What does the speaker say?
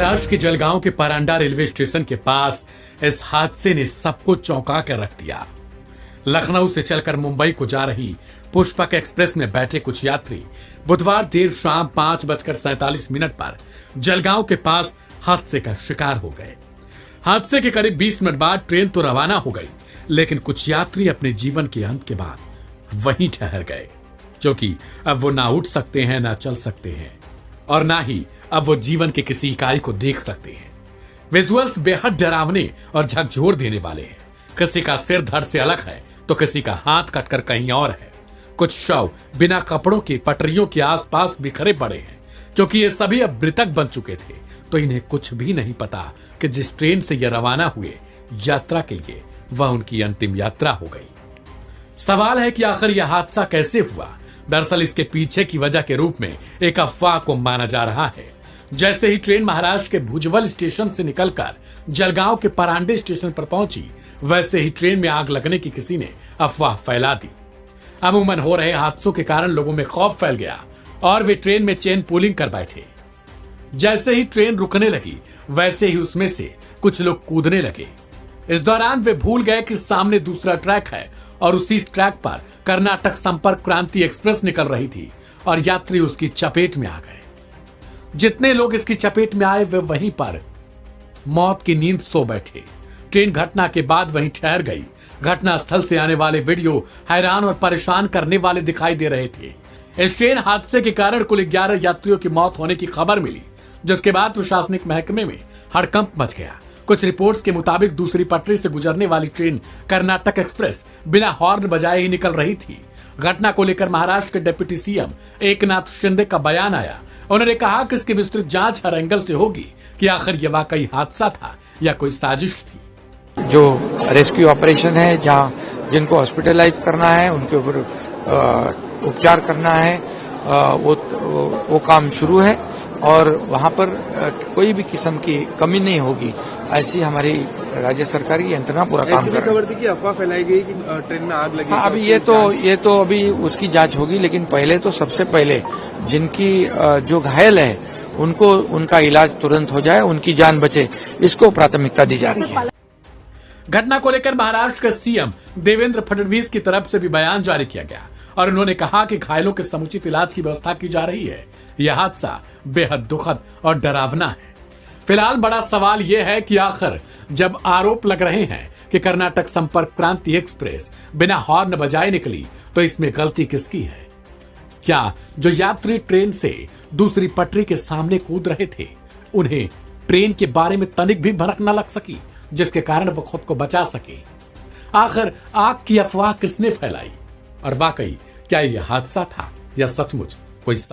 महाराष्ट्र के जलगांव के Paranda railway station के पास इस हादसे ने सबको चौंका कर रख दिया। लखनऊ से चलकर मुंबई को जा रही पुष्पक एक्सप्रेस में बैठे कुछ यात्री बुधवार देर शाम 5:47 पर जलगांव के पास हादसे का शिकार हो गए। हादसे के करीब 20 मिनट बाद ट्रेन तो रवाना हो गई, लेकिन कुछ यात्री अपने जीवन के अंत के बाद वहीं ठहर गए, क्योंकि अब वो ना उठ सकते हैं, ना चल सकते हैं और ना ही अब वो जीवन के किसी इकाई को देख सकते हैं। विजुअल्स बेहद डरावने और झकझोर देने वाले हैं। किसी का सिर धड़ से अलग है तो किसी का हाथ कटकर कहीं और है। कुछ शव बिना कपड़ों के पटरियों के आसपास बिखरे पड़े हैं, क्योंकि ये सभी अब मृतक बन चुके थे, तो इन्हें कुछ भी नहीं पता कि जिस ट्रेन से ये रवाना हुए यात्रा के लिए वह उनकी अंतिम यात्रा हो गई। सवाल है कि आखिर यह हादसा कैसे हुआ। दरअसल इसके पीछे की वजह के रूप में एक अफवाह को माना जा रहा है। जैसे ही ट्रेन महाराष्ट्र के भुजबल स्टेशन से निकलकर जलगांव के परांडे स्टेशन पर पहुंची, वैसे ही ट्रेन में आग लगने की किसी ने अफवाह फैला दी। अमूमन हो रहे हादसों के कारण लोगों में खौफ फैल गया और वे ट्रेन में चेन पुलिंग कर बैठे। जैसे ही ट्रेन रुकने लगी, वैसे ही उसमें से कुछ लोग कूदने लगे। इस दौरान वे भूल गए कि सामने दूसरा ट्रैक है और उसी ट्रैक पर कर्नाटक संपर्क क्रांति एक्सप्रेस निकल रही थी और यात्री उसकी चपेट में आ गए। जितने लोग इसकी चपेट में आए वे वहीं पर मौत की नींद सो बैठे। ट्रेन घटना के बाद वहीं ठहर गई। घटना स्थल से आने वाले वीडियो हैरान और परेशान करने वाले दिखाई दे रहे थे। इस ट्रेन हादसे के कारण कुल 11 यात्रियों की मौत होने की खबर मिली, जिसके बाद प्रशासनिक महकमे में हड़कंप मच गया। कुछ रिपोर्ट्स के मुताबिक दूसरी पटरी से गुजरने वाली ट्रेन कर्नाटक एक्सप्रेस बिना हॉर्न बजाए ही निकल रही थी। घटना को लेकर महाराष्ट्र के डिप्टी सीएम एकनाथ शिंदे का बयान आया। उन्होंने कहा कि इसकी विस्तृत जांच हर एंगल से होगी कि आखिर यह वाकई हादसा था या कोई साजिश थी। जो रेस्क्यू ऑपरेशन है, जहां जिनको हॉस्पिटलाइज करना है, उनके ऊपर उपचार करना है, वो काम शुरू है और वहां पर कोई भी किस्म की कमी नहीं होगी, ऐसी हमारी राज्य सरकार की यंत्रणा पूरा काम कर रही है। खबर थी कि अफवाह फैलाई गई कि ट्रेन में आग लगी। हाँ, अभी ये तो अभी उसकी जांच होगी, लेकिन पहले तो सबसे पहले जिनकी जो घायल है उनको उनका इलाज तुरंत हो जाए, उनकी जान बचे, इसको प्राथमिकता दी जा रही है। घटना को लेकर महाराष्ट्र के सीएम देवेंद्र फडणवीस की तरफ से भी बयान जारी किया गया और उन्होंने कहा कि घायलों के समुचित इलाज की व्यवस्था की जा रही है। यह हादसा बेहद दुखद और डरावना है। फिलहाल बड़ा सवाल यह है कि आखिर जब आरोप लग रहे हैं कि कर्नाटक संपर्क क्रांति एक्सप्रेस बिना हॉर्न बजाए निकली, तो इसमें गलती किसकी है? क्या जो यात्री ट्रेन से दूसरी पटरी के सामने कूद रहे थे, उन्हें ट्रेन के बारे में तनिक भी भनक न लग सकी, जिसके कारण वो खुद को बचा सके? आखिर आग की अफवाह किसने फैलाई और वाकई क्या यह हादसा था या सचमुच कोई